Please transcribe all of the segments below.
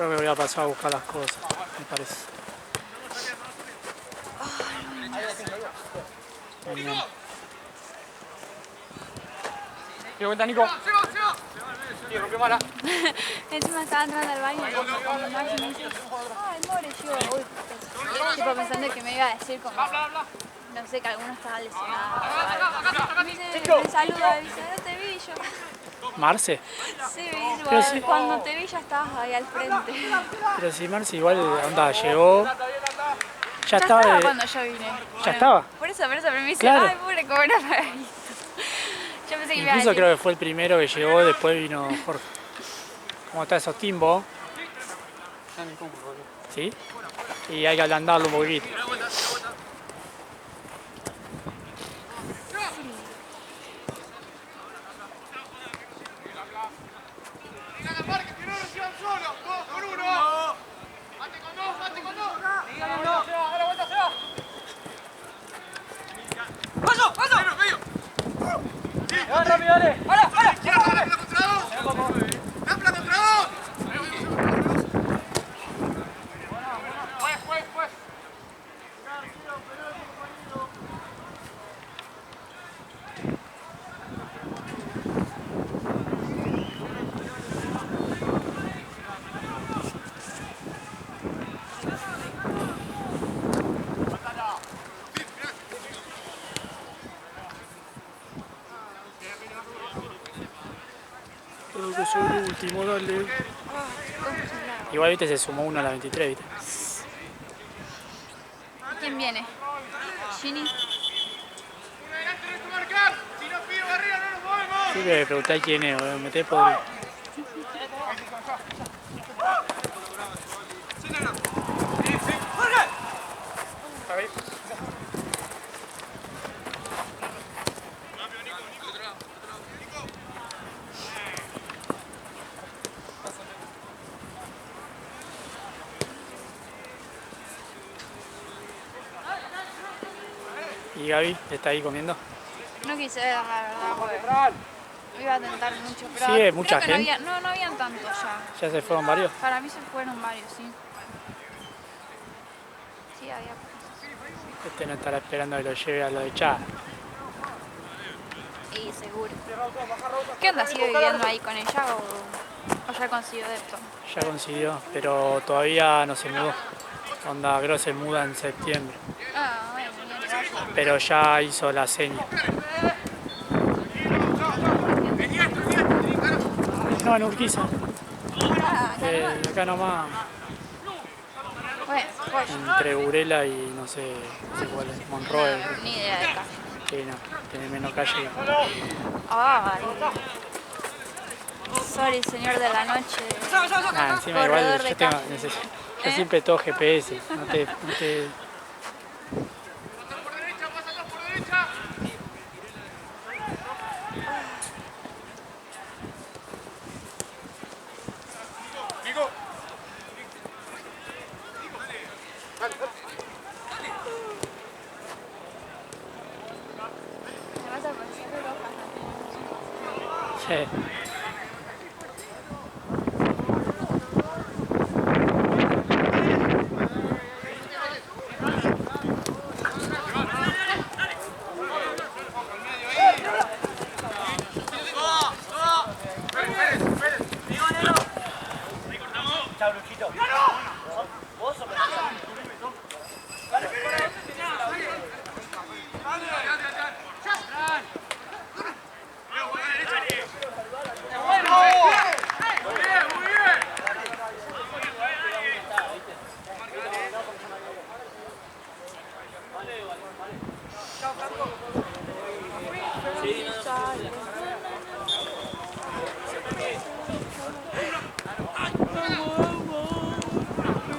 Creo que voy a pasar a buscar las cosas, me parece. Bien. ¿Qué cuenta, Nico? Sí, rompió mala. Encima estaba entrando al baño y con Max me dice, ay, more, yo, uy, tipo pensando que me iba a decir como, no sé, que alguno estaba lesionado o algo. Me saluda y dice, no te vi yo. ¿Marce? Sí, me dice, Pero sí. cuando te vi ya estabas ahí al frente. Pero si Marce igual, onda, llegó... Ya estaba estaba cuando yo vine. ¿Ya estaba? Por eso, pero me dice, Claro. ay, pobre, como no me había visto. Yo pensé que me iba a Incluso decir. creo que fue el primero que llegó, después vino Jorge. ¿Cómo está esos timbos? ¿Sí? Y hay que ablandarlo un poquito. ¡Rápido, dale! ¡Hala! Creo que soy el último, dale. Igual, viste, se sumó uno a la 23, viste. ¿Quién viene? ¿Gini? Sí, me preguntáis quién es, me metés podrido. ¿Y Gaby está ahí comiendo? No quise ver, la verdad, porque iba a tentar mucho, pero Sí, creo mucha que gente. no habían tantos ya. ¿Ya se fueron varios? Para mí se fueron varios, sí. Sí, había pocos. Este no estará esperando que lo lleve a lo de Chá. Y seguro. ¿Qué onda? ¿Sigue viviendo ahí con ella o ya consiguió esto? Ya consiguió, pero todavía no se mudó. Onda, creo que se muda en septiembre. Ah, bueno, bien, Pero ya hizo la seña. No, en Urquiza. Acá nomás, bueno, entre Burela y no sé cuál es, Monroe. ni idea de acá. Sí, no, tiene menos calle. Ay. Sorry, señor de la noche. Ah, encima Corredor igual de yo tengo, calle. yo siempre todo GPS, no te Me vas a poner rojas. sí. Chao, Luchito. ¿Vos o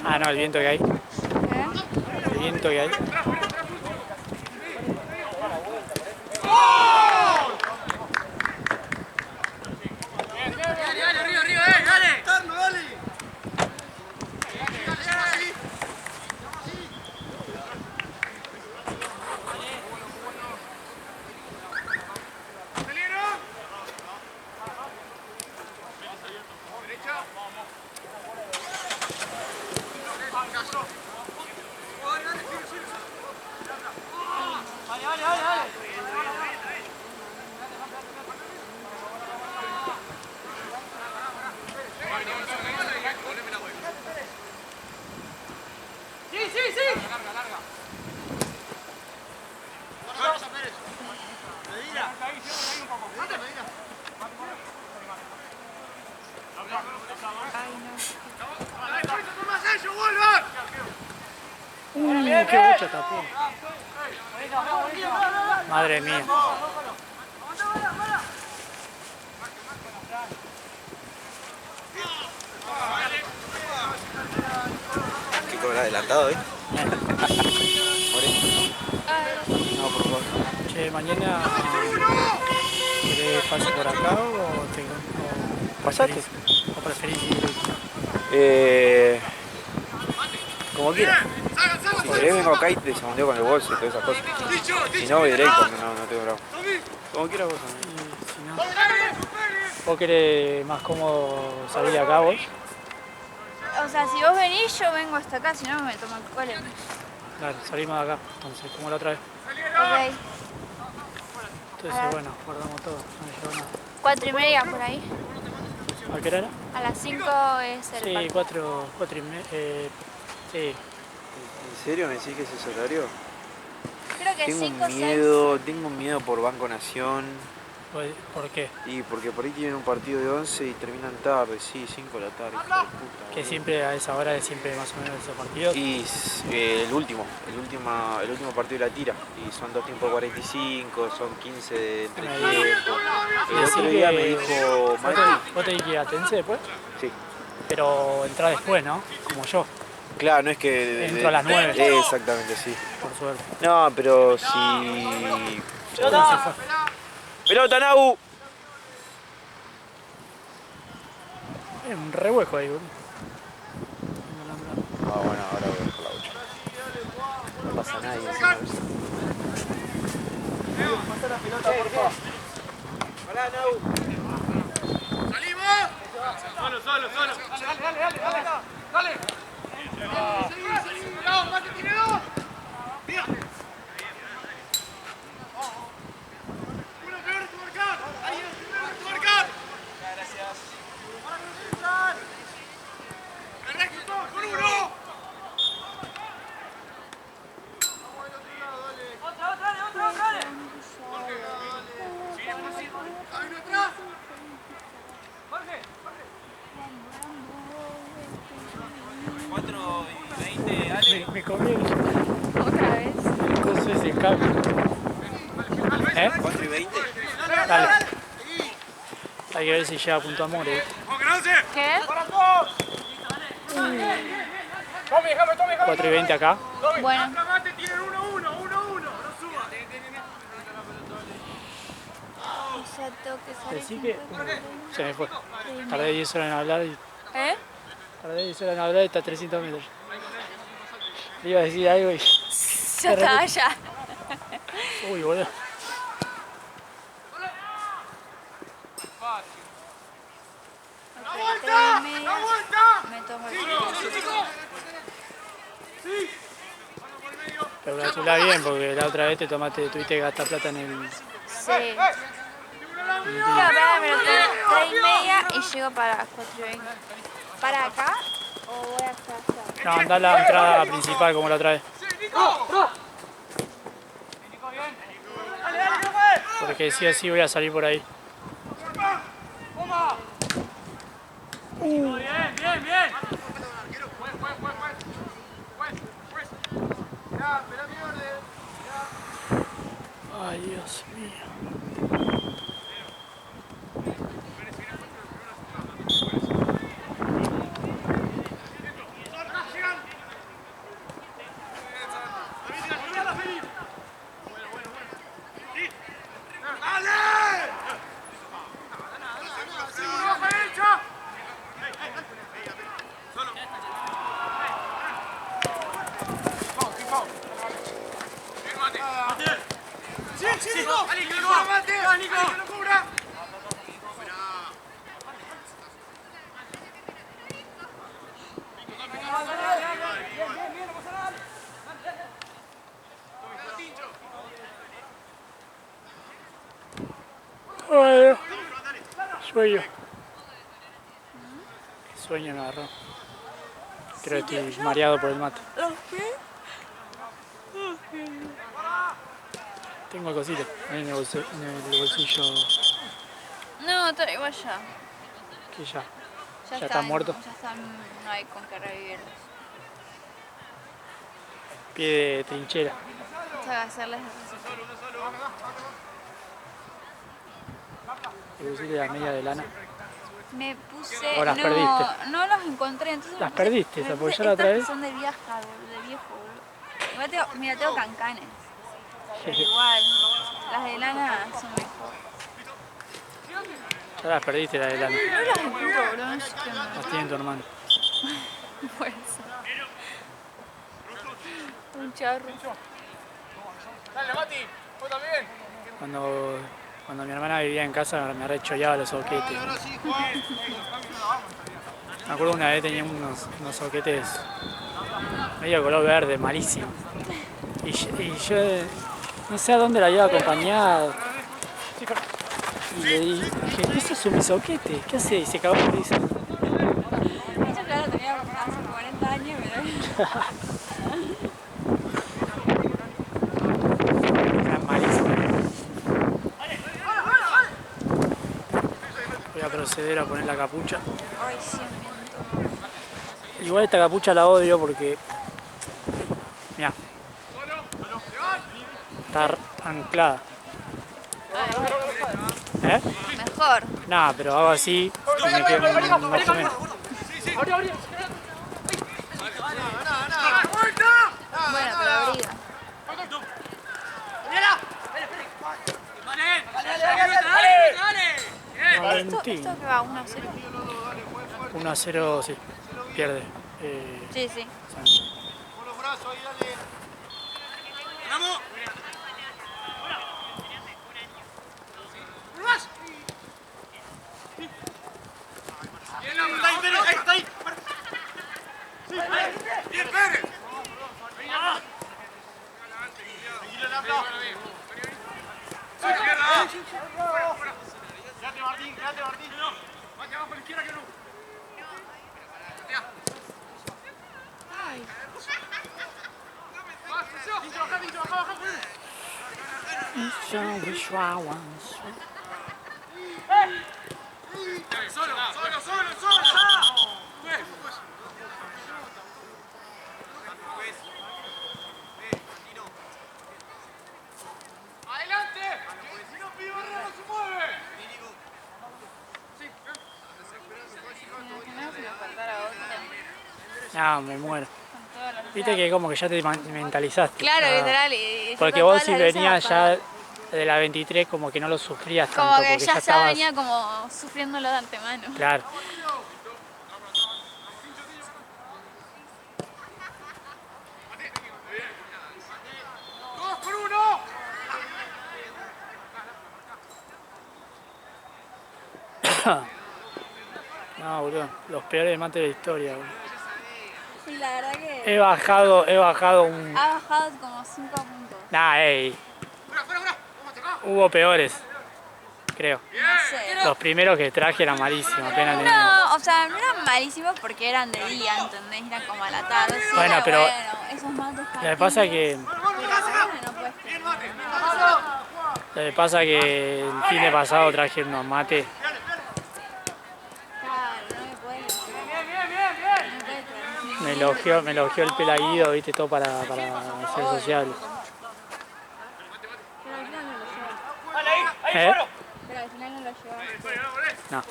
Ah, no, el viento que hay. El viento que hay. Qué bocha tapó. Madre mía. Que cobra adelantado, ¿eh? More. No, por favor. Che, mañana ¿querés paso por acá o ¿Pasaste? o preferís ir? Como quieras. Si querés vengo acá y te segundeo con el bolso y todas esas cosas. Si no, voy directo, no tengo bravo. Como quieras vos también. Y si no, ¿vos querés más cómodo salir acá vos? O sea, si vos venís, yo vengo hasta acá, si no me tomo el cole. Claro, salimos de acá, entonces, como la otra vez. Ok. Entonces, bueno, guardamos todo, no me llevo nada. 4:30 por ahí. ¿A qué hora era? A las 5 es el Sí, partido. 4:30. Sí, ¿En serio me decís que es ese horario? Creo que Tengo 5 un 6. miedo, tengo un miedo por Banco Nación. ¿por qué? Y porque por ahí tienen un partido de 11 y terminan tarde, sí, 5 de la tarde, hijo de puta. Que boludo. siempre a esa hora es siempre más o menos esos partidos. Y el último partido de la tira. Y son 2 tiempos 45, son 15 de entretiempo. El Decí otro día que- me dijo Mati. ¿Vos tenés que ir a Tense después? Sí. Pero entrás después, ¿no? Como yo, Claro, no es que. Entro a las 9. Exactamente, sí. por suerte. No, pero si. Entonces se fue. ¡Pelota, Nau! Hay un rehueco ahí, boludo. Ah, bueno, ahora voy por la 8. No pasa nadie encima. ¡Hola, Nau! Me comí el Otra vez. coso ese cable. ¿Eh? 4:20. Dale. Hay que ver si llega a punto amor, ¿eh? ¿Qué? 4:20 acá. Bueno. Ya tengo que salir. Decí que se me fue. Tardé 10 horas en hablar y ¿Eh? tardé 10 horas en hablar y está a 300 metros. Le iba a decir algo y... Ya está allá. Uy, boludo. Ok, 3:30. Me tomo el cole. Pero calculá bien porque la otra vez tuviste que gastar plata en el... Sí. Pará, me lo tomo 3:30 y llego para las 4:20. ¿Para acá o voy hasta allá? No, andá a la entrada principal como la otra vez. Porque sí o sí voy a salir por ahí. Ay, Dios mío. Bueno, sueño. Sueño me agarró. Creo que estoy mareado por el mate. Tengo el cosito ahí en el bolsillo. No, todo igual ya. Que ya. Ya ¿Ya está muerto? Ya está, no hay con qué revivirlos. Pie de trinchera. Tengo que hacerles el recetario. ¿Te pusiste las medias de lana? Me puse... ¿O las no, perdiste? no los encontré, entonces ¿Las me puse- perdiste? me ¿Esa? Porque puse yo la otra estas vez... que son de viejo, boludo. Igual mira, tengo cancanes. Pero igual, las de lana son mejor. Ya las perdiste las de lana. No las encuentro, boludo, no sé qué onda. Las tiene tu hermano. Puede ser. Un charro. Dale, Mati, vos también. Cuando mi hermana vivía en casa me rechollaba los soquetes. Me acuerdo una vez tenía unos soquetes medio color verde, malísimo. Y yo no sé a dónde la llevo acompañada. Y le dije, ¿eso es un soquete? ¿Qué hace? Y se cagó por eso. Yo ya lo tenía hace 40 años, pero... Eran malísimos. Voy a proceder a poner la capucha. Ay, sí, miento. Igual esta capucha la odio porque... Mirá. Está anclada. ¿Eh? Mejor. Nada, pero hago así y me quedo más o menos. Bueno, pero abriga. Valentín. Esto que va 1-0. 1-0, sí. Pierde. Sí, sí. Con los brazos ahí, dale. ¡Vamos! Bien, Pérez, está ahí. Bien, Pérez. Tranquilo, Lambda. Quédate, Martín, quédate, Martín. Va que va por la izquierda que no. Solo, adelante, si no pido no se mueve. Imagínate si nos faltara otra. No, me muero. Viste que como que ya te mentalizaste. Claro, Ah, literal. Y porque yo con vos todas si las luces venías apagadas. ya de la 23 como que no lo sufrías tanto. Como que porque ya estabas... venía como sufriéndolo de antemano. Claro. ¡2 por 1! No, boludo. Los peores mates de la historia, boludo. Sí, la verdad que He bajado un... ha bajado como 5 puntos. Nah, ey. ¡Fuera! ¡Vamos acá! Hubo peores, creo. No sé. Los primeros que traje eran malísimos, apenas tenía. No, o sea, no eran malísimos porque eran de día, ¿entendés? Eran como a la tarde. Sí, Bueno, pero bueno, esos mates Lo que pasa que... no puedes Lo que pasa que el fin de pasado traje unos mates. Claro, no me puedes. Me elogió el pelaguido, viste, todo para ser sociable. Pero al final no lo llevas. ¿Eh? Pero al final no lo llevas. No.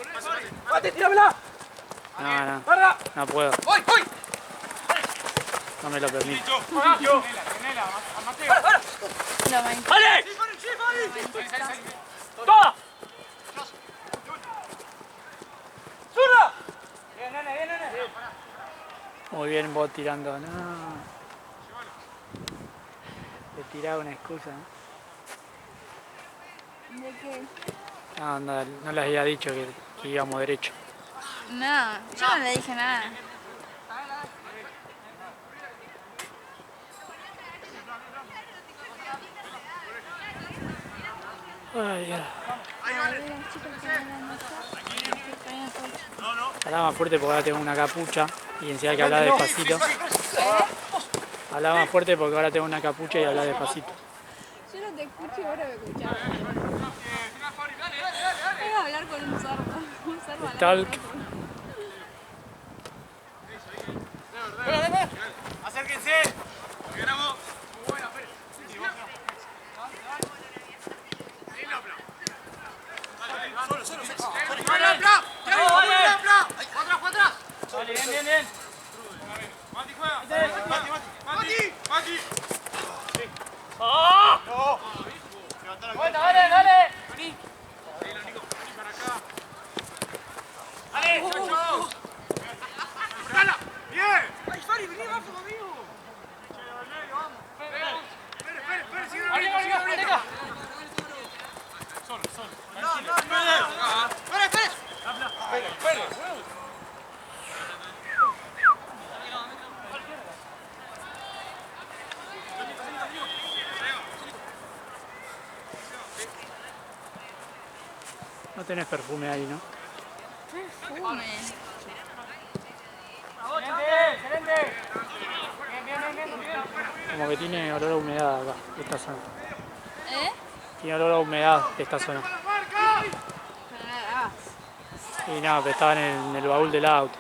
¡Mate, tíramela! No, no puedo. ¡Voy! No me lo permito. Lo manqué. ¡Vale! ¡Toma! ¡Zurda! Muy bien vos tirando. No. Le tiraba una excusa, ¿no? ¿De qué? No les había dicho que íbamos derecho. No, yo no le dije nada. Ay, ya. A ver, los chicos que van a almorzar. Hablaba más fuerte porque ahora tengo una capucha y encima hay que hablar despacito. Hablaba más fuerte porque ahora tengo una capucha y hablar despacito. Yo no te escucho y ahora me escuchaba. Voy a hablar con un sordo. Un sordo hablando con otro. Acérquense. Ganamos. Bien. Mati juega. Mati. Dale. Vení. Para acá. Dale, Chacho. ¡Dala! ¡Bien! ¡Ay, Fari, vení abajo, amigo! Espere, sigue arriba. Solo. Tranquilo. Espere. No tenés perfume ahí, ¿no? Perfume. Excelente. Bien. Como que tiene olor a humedad acá, esta zona. Tiene olor a humedad esta zona. Pero no la grabas. Y nada, pero estaba en el baúl del auto.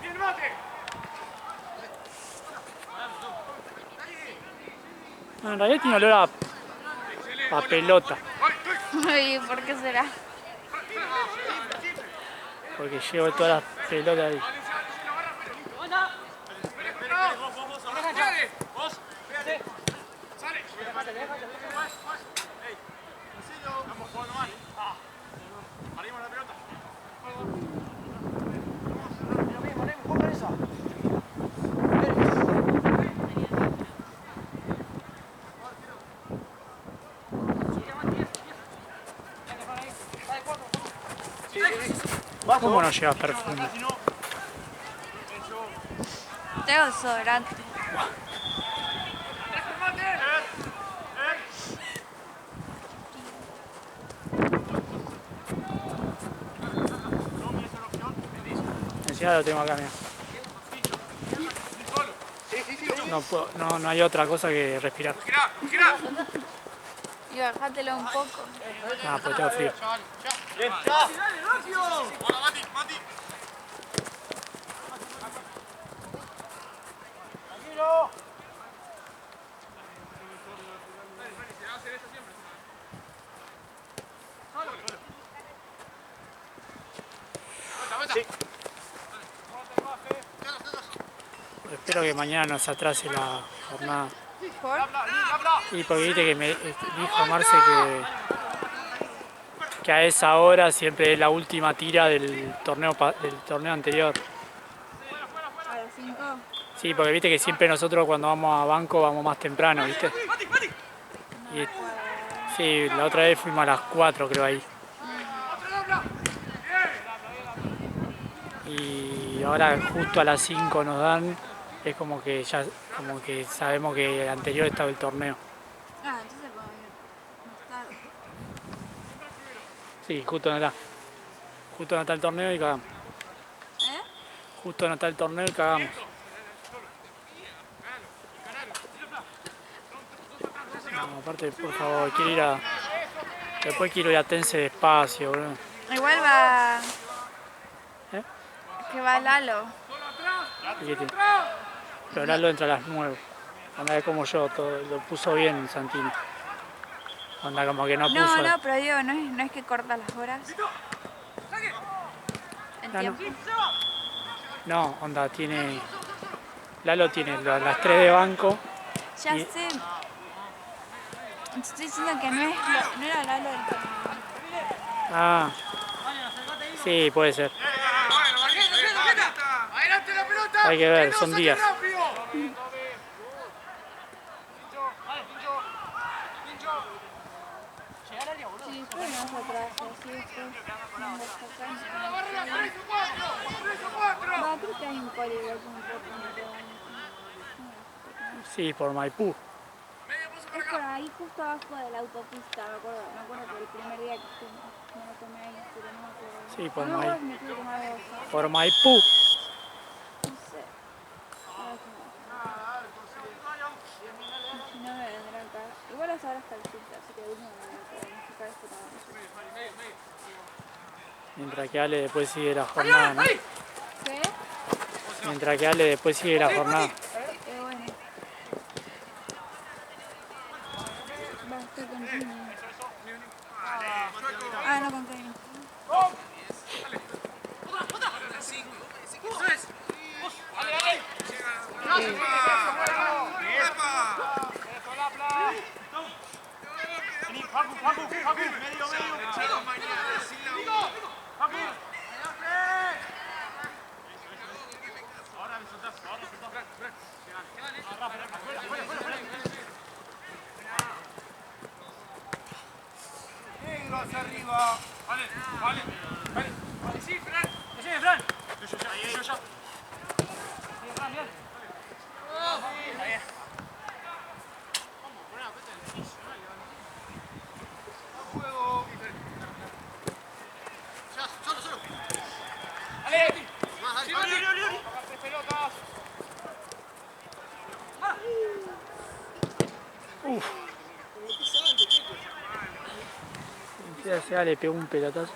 No, en realidad tiene olor a pelota. ¿Y por qué será? Porque llevo todas las pelotas ahí. Vamos jugando mal. Parimos la pelota. ¿Cómo no llevas perfume? Tengo desodorante. Encima lo tengo acá, mira. No hay otra cosa que respirar. Girá. Y bajátelo un poco. Ah, pues tengo frío. Hola, Mati. Tranquilo. Espero que mañana no se atrase la jornada. ¿Por? Y porque viste que me dijo Marce que a esa hora siempre es la última tira del torneo anterior. ¿A las 5? Sí, porque viste que siempre nosotros cuando vamos a banco vamos más temprano, ¿viste? Y, sí, la otra vez fuimos a las 4 creo ahí. Y ahora justo a las 5 nos dan, es como que ya sabemos que el anterior estaba el torneo. Ah, entonces podemos ir más tarde. Sí, justo no está. Justo no está el torneo y cagamos. Justo no está el torneo y cagamos. No, aparte, por favor, después quiero ir a Tense despacio, boludo. Igual va... ¿Eh? Que va Lalo. ¿Y qué tiene? Pero Lalo entra a las 9. Anda es como yo, todo, lo puso bien Santini. Onda como que no puso... No, pero digo, no es que corta las horas. El tiempo. No, onda tiene... Lalo tiene las 3 de banco. Ya sé. Estoy diciendo que no era Lalo el que... Ah, sí, puede ser. Adelante la pelota. Hay que ver, son días. Sí, pero no se atrasa, así después no va, creo que hay un código que me puedo poner. Sí, por Maipú. Es por ahí, justo abajo de la autopista, me acuerdo que el primer día que fuimos, me lo tomé ahí, pero no me acuerdo. Sí, por no me acuerdo si Maipú. me tuve que tomar bolsa. Por Maipú. No sé. Ahora que no. Si no me vendrán acá. Igual es ahora hasta el sur, así que de último me voy a planificar esto también. Mientras que Ale después sigue la jornada, ¿no? ¿Qué? Mientras que Ale después sigue la jornada. Bueno. Va, estoy con Jimmy. Ah, no con Kevin. Negro hacia arriba. Vale, vale. Vale, sí, Fran. Decime, Fran. Yo ya. Bien, Fran, bien. Está bien. Juego. Solo. Dale. Sí, Oli. Tres pelotas. Ya le pegó un pelotazo.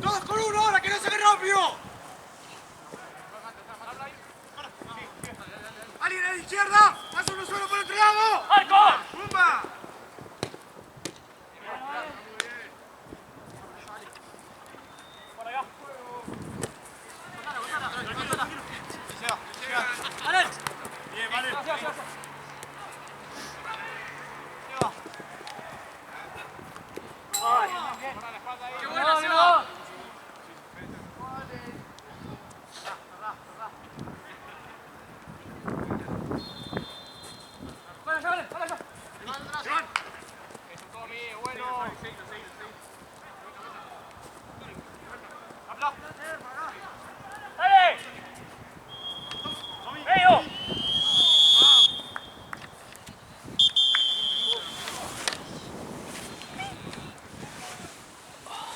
¡Todos con uno ahora, que no se ve rápido! ¡Alguien a la izquierda! ¡Haz uno solo por el otro lado! ¡Arco! ¡Pumba! Por acá. ¡Vale! Bien, vale. Gracias. ¡Qué buena, Seba!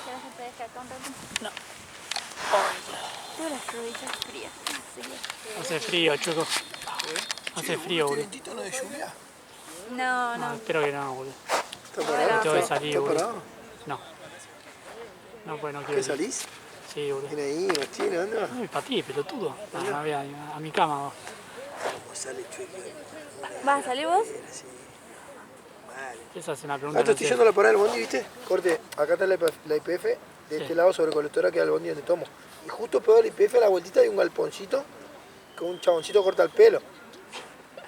¿Querés que te deje acá un rato? No. Tengo las rodillas frías, así que... Hace frío, Choco. Hace frío, boludo. ¿No de lluvia? No, No, no. espero que no, boludo. ¿Está parado? Tengo que salir, ¿Está boludo. parado? No. No, pues no ¿Qué quiero. salís? Sí, boludo. ¿Viene ahí, Machino? ¿Dónde vas? No, para ti, pelotudo. No, no voy a mi cama. Vos. ¿Cómo sale Chueque? ¿Vas a salir vos? Así. Mal. Esa es una pregunta. Estoy yendo a la parada del bondi, ¿viste? Corte, acá está la IPF, de Sí. este lado sobre colectora queda el bondi donde tomo. Y justo pegado la IPF a la vueltita hay un galponcito con un chaboncito corta el pelo.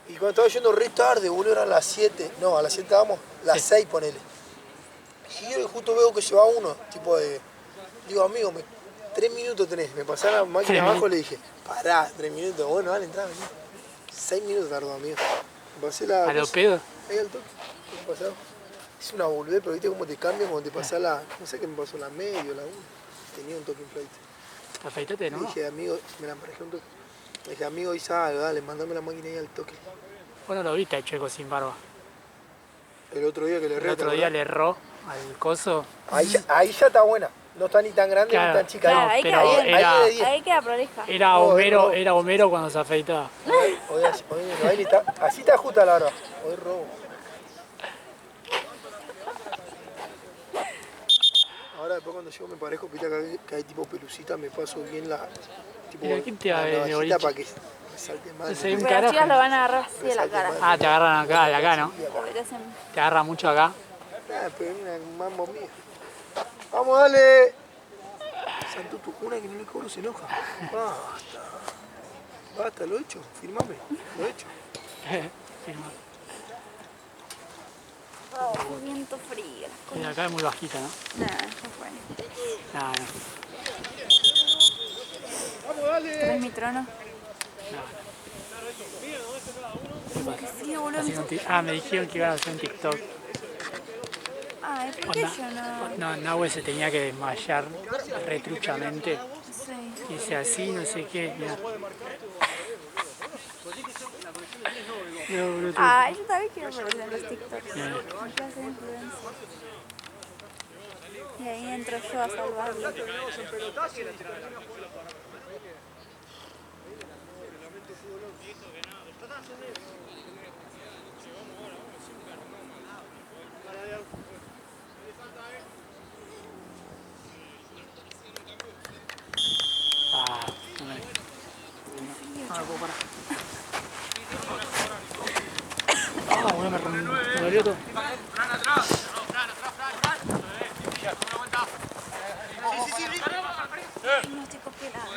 Y cuando estaba yendo re tarde, boludo, eran las 7. No, a las 7 estábamos, las 6 ponele. Y yo justo veo que lleva uno, tipo de... Digo, amigo, 3 minutos tenés. Me pasé a la máquina 3 abajo y le dije, pará, 3 minutos. Bueno, dale, entrá, vení. 6 minutos tardó, amigo. Me pasé la... ¿A los pedos? Ahí al toque, ¿qué pasado? Es una boludez, pero viste cómo te cambian cuando te pasás la... No sé qué me pasó, la medio, la 1. Tenía un toque inflate. Afeitate, Le ¿no? dije, amigo, me la emparejé un toque. Le dije, amigo, hice algo, dale, mandame la máquina ahí al toque. Vos no lo viste al Checo sin barba. El otro día que le El erré, otro día le erró al coso. ahí ya está buena. No está ni tan grande Claro, ni tan chica. Claro, No. ahí pero queda bien. era- Ahí de 10. Ahí queda prolija. Era No, Homero, no. era Homero cuando se afeitaba. Hoy Bailey está, así está justa la hora. Hoy robo. Ahora después cuando llego me parejo, pita que hay tipo pelucita, me paso bien la... Tipo, Pero ¿quién te va a la ver de navajita boliche? para que me salte más. Ese- un Pero las chicas carajo. lo van a agarrar así de la cara. Ah, te agarran acá, de acá, ¿no? Porque te hacen... Te agarra mucho acá. Ah, pero mira, mambo mío. ¡Vamos, dale! Santo Tucuna que no le cobro se enoja. Basta. Basta, lo he hecho. Firmame. Lo he hecho. Firma. Oh, qué viento frío. Y acá es muy bajita, ¿no? Nada, no fue. No, no. ¡Vamos, dale! ¿Traes mi trono? ¿Qué pasa? Qué frío, boludo. Haciendo un ah, me dijeron que iban a hacer un TikTok. Ay, ¿por qué yo no? No, Nahue se tenía que desmayar retruchamente. Sí. Dice así, no sé qué. Mirá. No, boludo. Ay, yo también quiero aparecer en los TikToks. Bien. Me quiero hacer influencer. Y ahí entro yo a salvarlo. Ah, no me... Ah, no puedo parar. Ah, boludo, me dolió todo. No estoy congelada.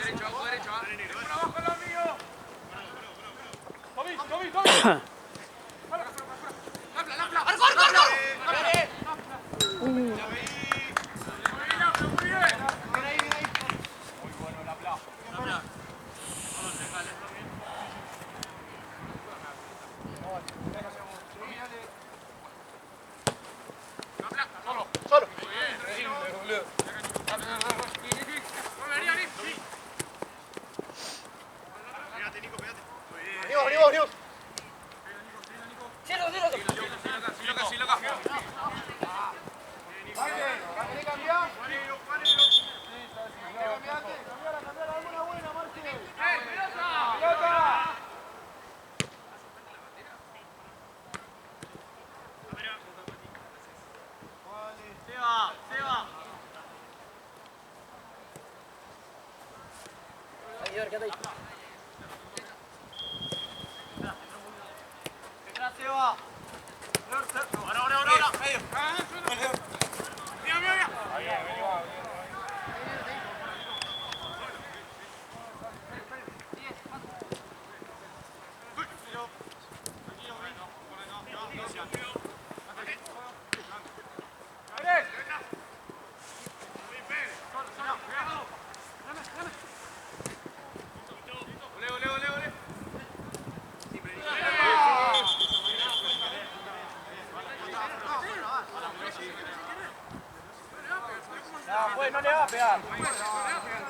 Pues no le va a pegar.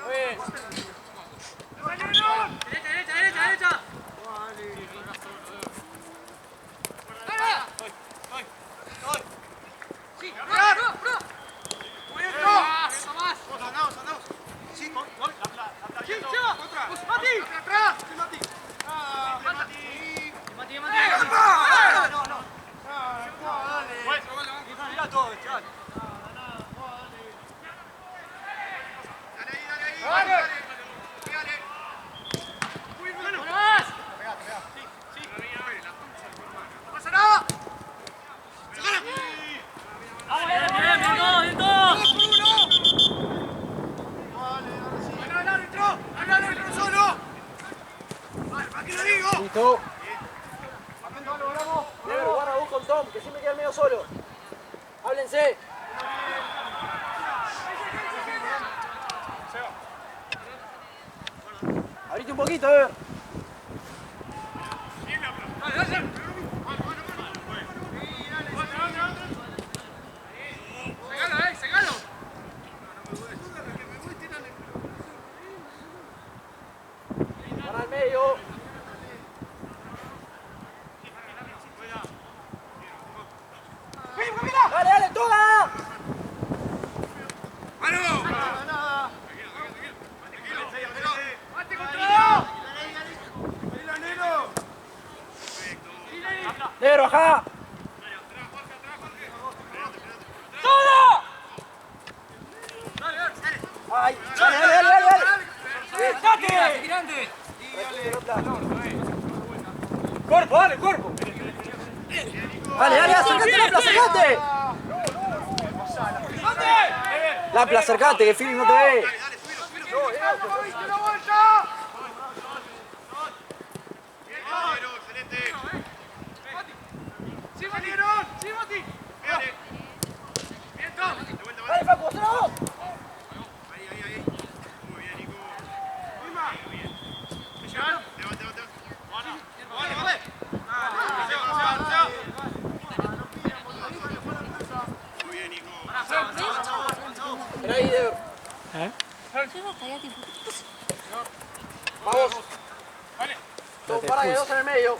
Pues. Derecha. Sí, muy bien, más. Andamos. Sí, gol. Otra. Mati. Atrás. Mati. Mati. No. Mira todo, chaval. Tom, que siempre queda medio solo. Háblense. Abrite un poquito, Para el medio. Dale, dale, toda. Negro, ajá. ¡Todo! Ay, dale, dale, dale, dale. ¡Date! ¡Tirante! ¡Cuerpo, dale, cuerpo! Dale, dale, acércate, Lapla, acércate. Lapla, acércate, que Philip no te ve. ¡Dale, Facu, hacelo vos! Ven ahí, Deo. Vamos. Tú, para que dos en el medio.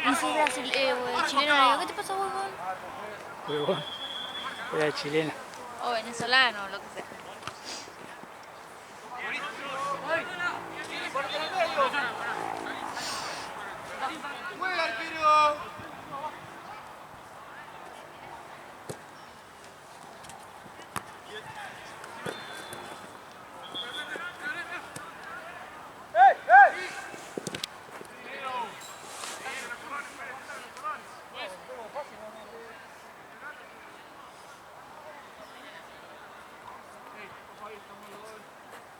No soy chileno, ¿qué te pasa, huevón? Huevón. Era chilena. O venezolano, lo que sea. ¡Juega, arquero!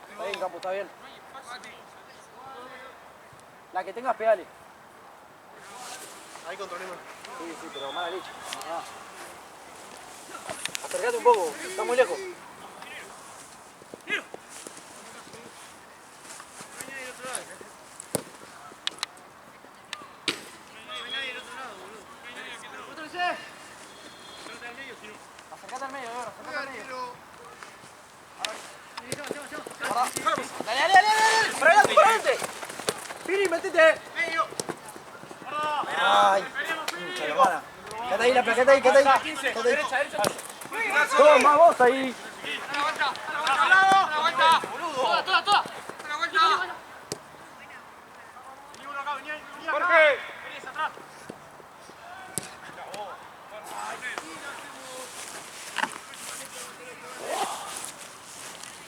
Está bien, Campo, está bien. La que tengas, pegale. Ahí controlemos. Sí, sí, pero mala leche. Ah. Acercate un poco, está muy lejos. Acercate al medio, acercate al medio. Dale, dale, dale, dale. Para adelante, para adelante. Piri, metete. Ay, pincha la mano. Quédate ahí, la plaqueta ahí, quédate ahí. Derecha, derecha. Toma, vos ahí. Toda. Jorge.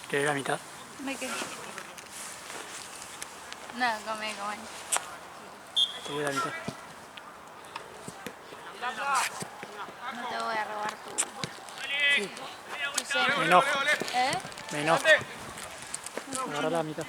¿Qué es la mitad? ¿Me qué? No, come. ¿Qué es la mitad? No te voy a robar tu cena. Me enojo. ¿Eh? Me enojo. Agarra la mitad.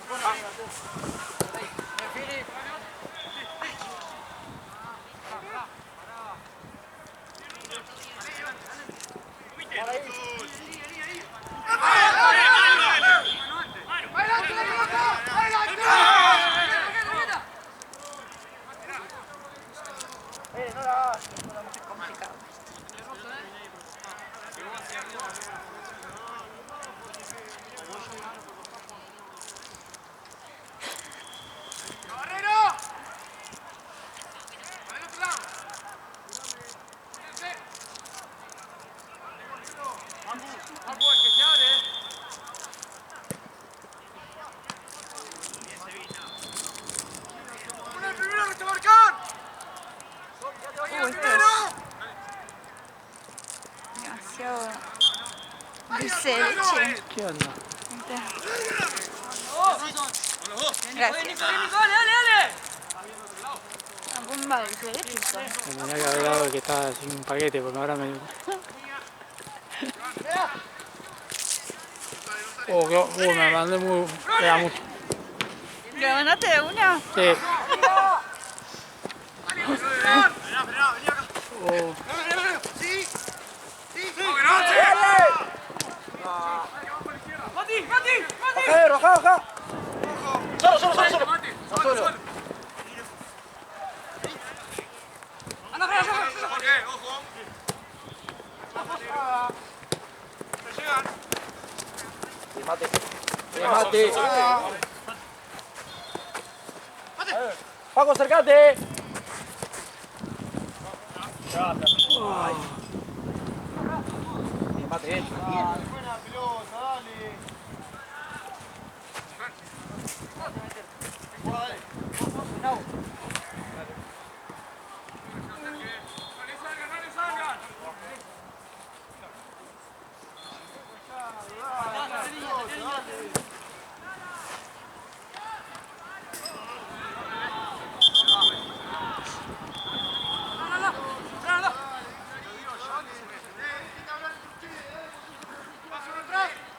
Demasiado dulce de leche. ¿Qué onda? Gracias. Una bomba de dulce de leche. Me tenía que haber dado que estaba sin un paquete porque ahora me... me mandé muy... Era mucho. ¿Lo mandaste de una? Sí. baja. Solo. Solo. Anda, Jorge, ojo. Se llegan. Remate. Paco, acercate. Remate. Buena pelota, dale. No le salgan.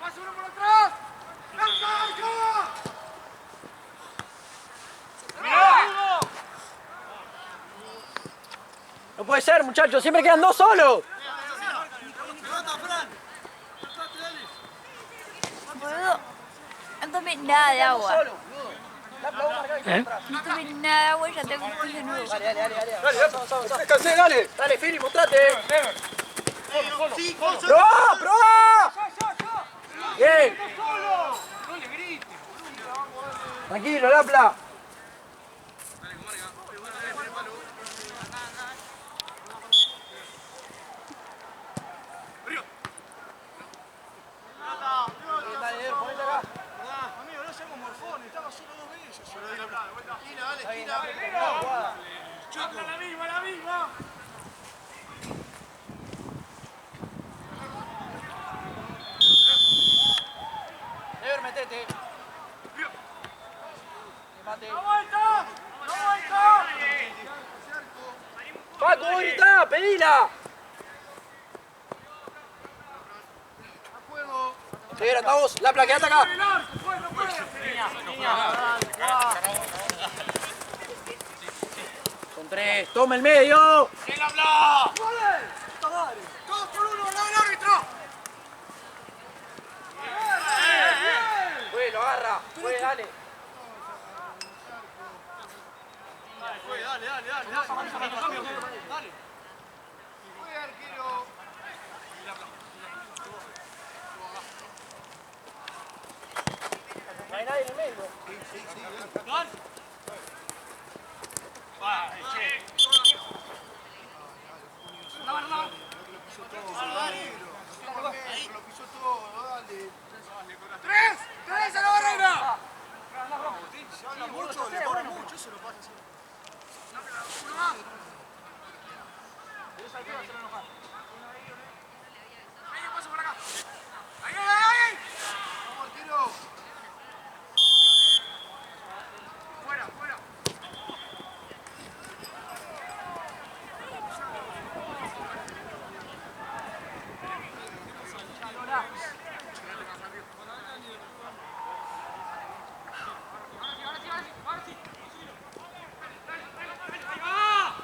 Más uno por atrás. No puede ser, muchachos, siempre quedan 2 solos. Boludo, no tomé nada de agua. ¿Eh? No tomé nada de agua y ya tengo un pis de nuevo. Dale. Dale, Fili, mostrate. ¡Probá! Bien. Tranquilo, Lapla. Amigo, no seamos morfones, estaba solo 2 veces. Gira. La misma. Ever, metete. Remate. ¡No vuelta! Paco, vos gritá, pedila. Sí, andamos. Lapla, quedate acá. Son 3. Toma el medio. ¡Él habla! ¡Todos por uno! ¡Al lado del árbitro! Fue, lo agarra. Fue, dale. Dale. No hay nadie en el medio. Lo pisó todo, dale. ¡Tres a la barrera! Se habla mucho, le corre mucho, eso lo pasa así. ¡Ahí, paso por acá! ¡Ahí! Vamos, arquero. ¡Fuera! Ahora sí. ¡Ahí va!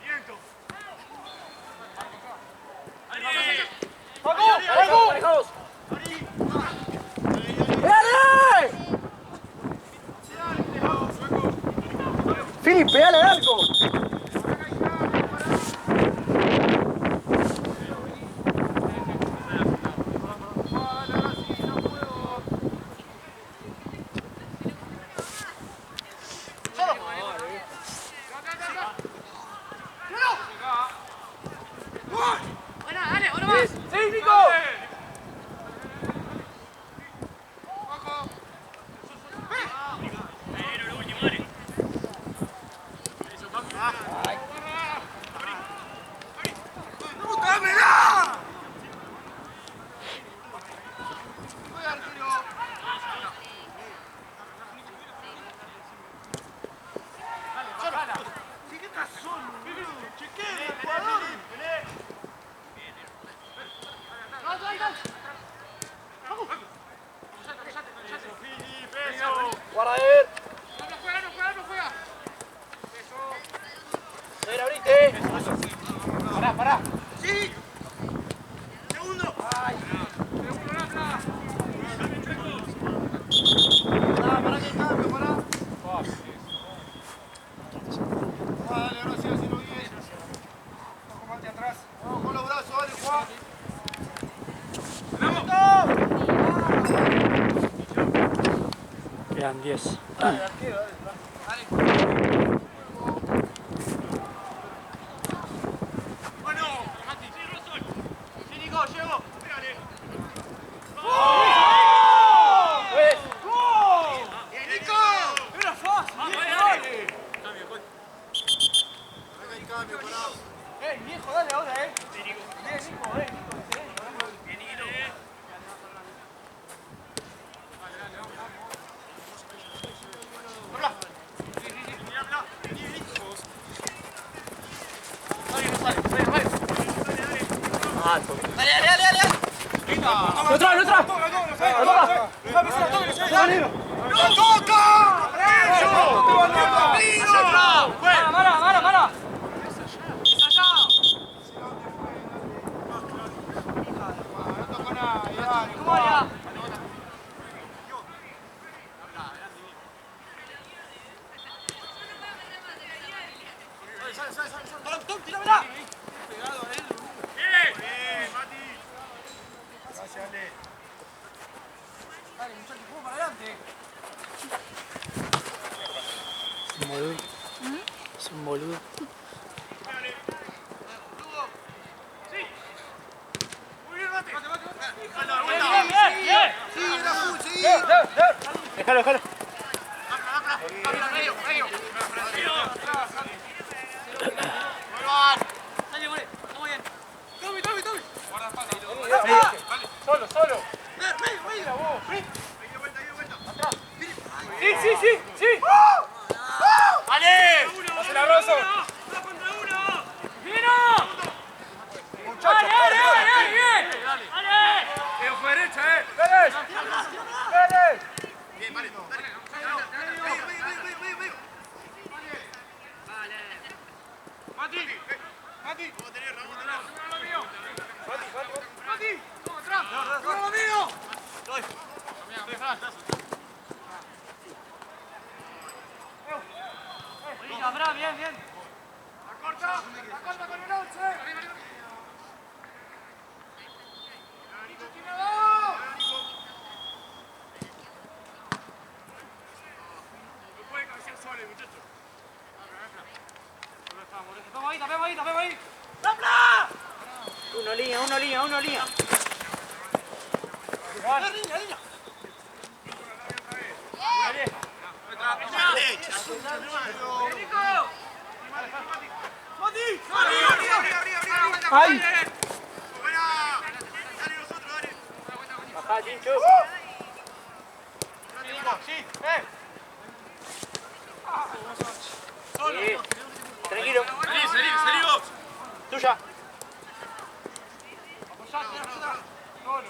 ¡Viento! ¡Parejados! ¡Pégale! ¡Fili, pégale al arco! ¡Buena, dale! ¡Uno más! ¡Sí, Nico! Guarda él. No juega. Ven, abrite. Pará. ¡Sí! ¡Segundo! Ay. ¡Segundo, Lapla! Quedan 10. Bueno, Mati. Sí, Rosol. Sí, Nico, llego. Pégale. ¡Bien, Nico! ¡Era fácil! ¡Dale! Cambio, Juan. Cambio, parado. Viejo, dale ahora, Bien, Nico. Bien, Nico, Bien, Nico. Es un boludo. Es un boludo. Déjalo. Solo. Sí. ¡Vale! ¡Hacela, Rosso! ¡Uno contra uno! ¡Vino! ¡Muchachos! ¡Dale! ¡Ojo derecha, ¡Vélez! Bien, vale. Mati. ¿Cómo tenés, Ramón? Mati. ¿Cómo atrás? ¡Vamos, mío! Bien. La corta con el 11. No puede cabecear solo, muchachos. Tapemos ahí. ¡Rapla! Uno línea. Línea. ¡Ay! ¡Buena! ¡Dale nosotros, dale! Bajá, Chincho. Sí, Solo. Tranquilo. Salí vos. Tuya. Solo.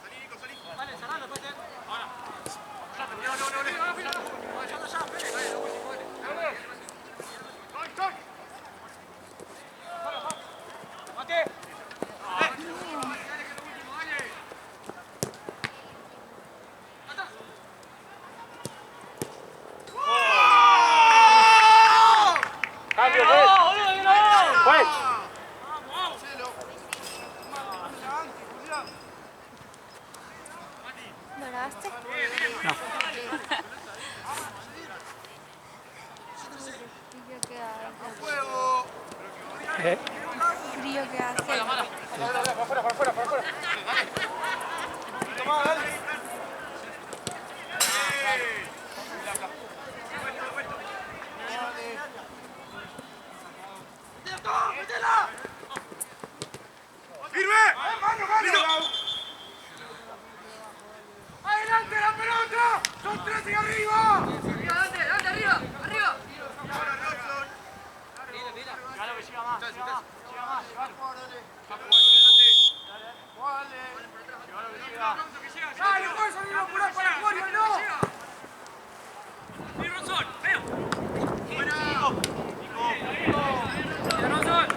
Salí, Nico, salí. Vale, cerralo, puede ser. Ahora. Cambio, pues. ¿Lo grabaste? No. Frío que hace. ¿Eh? Frío que hace. Para afuera. Tomá, dale. ¡Firme! ¡Adelante la pelota! ¡Son 13 arriba! ¡Adelante, arriba! Claro que siga más. ¡Dale, pues, amigo, apurá para Julio, no! ¡Sí, Rosol! ¡Veo! ¡Buena! ¡Nico! ¡Rosol!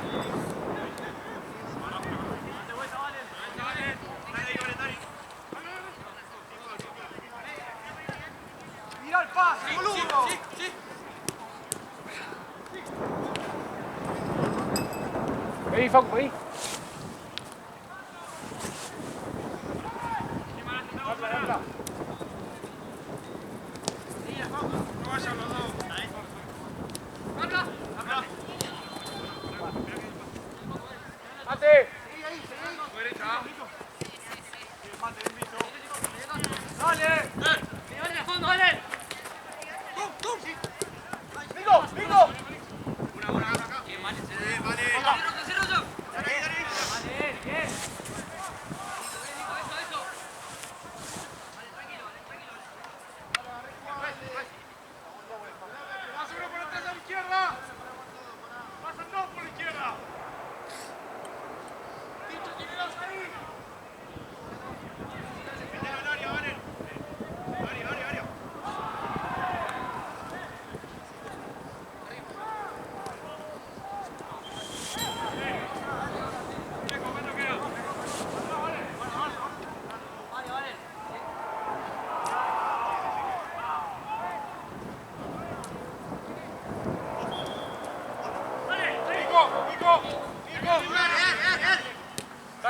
¡Mirá el pase, boludo! Sí. Vení, Facu, vení.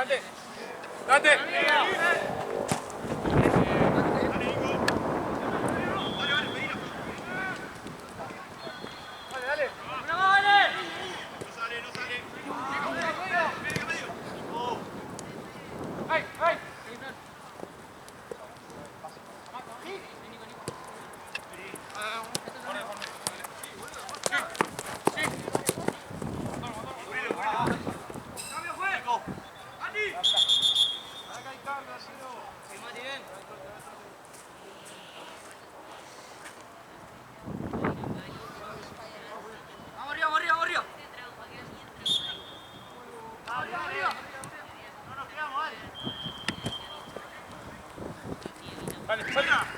Dante. Dante.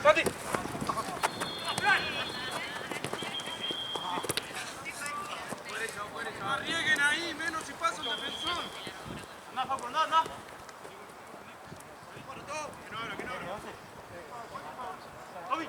Santi. Arriesguen ahí, menos si pasa el defensor. Anda, Paco, anda. Que no abra. Toby.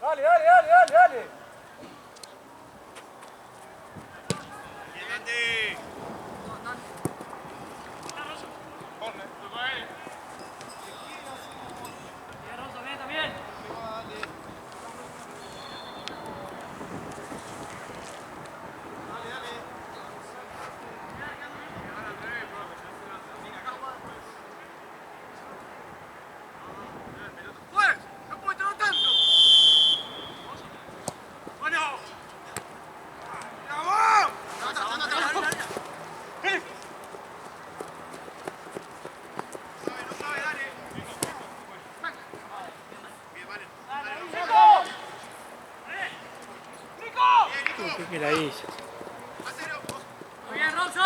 Dale. ¿Qué la hizo? Bien, Robson,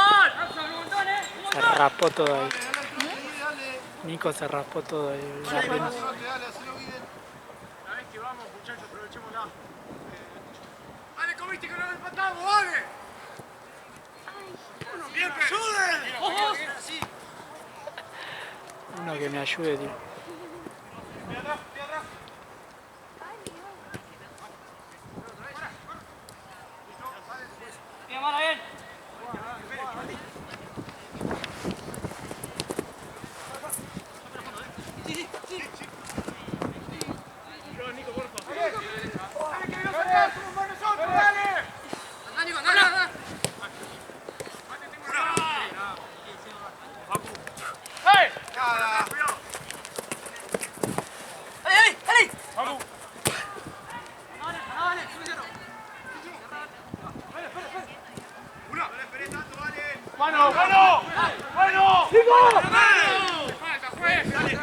un montón, Se raspó todo ahí. Nico se raspó todo ahí. La La vez que vamos, muchachos, aprovechémosla. Dale, comiste que no lo empatamos, dale. Bien, que ayuden. Uno que me ayude, tío. Mira atrás. Bien, mala, bien. Nico, por favor. Dale, que viene acá, somos más nosotros, dale. Anda, Nico, anda. ¡Hey! Cuidado. ¡Dale! ¡Vamos! Dale, súbelo. Espera tanto, vale. ¡Mano! ¡Nico! ¡Falta, juez! ¡Dale!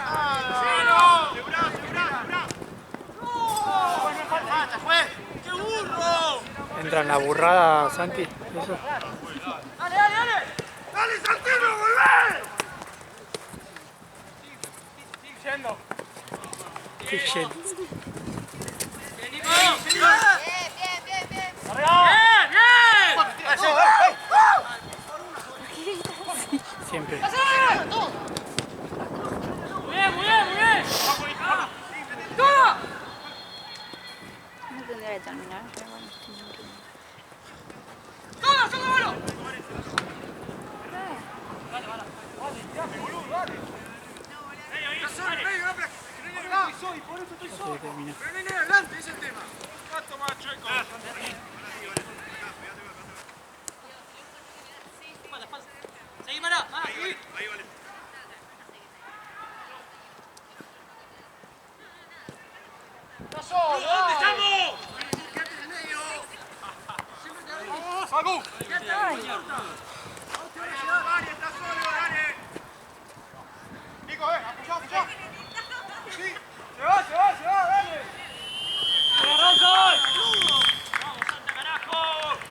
¡Falta, juez! ¡Qué burro! Entra en la burrada, Santi. Eso. ¡Dale! ¡Dale, Santino, volvé! Sigue yendo. Qué shit. ¡Bien, Nico! Bien. Siempre. Muy bien. ¡Toma! de terminar. Pero bueno, estoy increíble. ¡Solo, solo, solo! Soy, por eso estoy solo. Pero no hay nada adelante, ese es el tema. ¿Cuánto más chueco? Seguí, Mara, seguí. Ahí vale. ¡Está solo! ¿Dónde estamos? ¡Quédate en el medio! ¡Vamos, Facu! ¡Quédate ahí! ¡Dale, está solo, dale! Nico, apoyá, apoyá. Sí, se va, dale. ¡Avanza!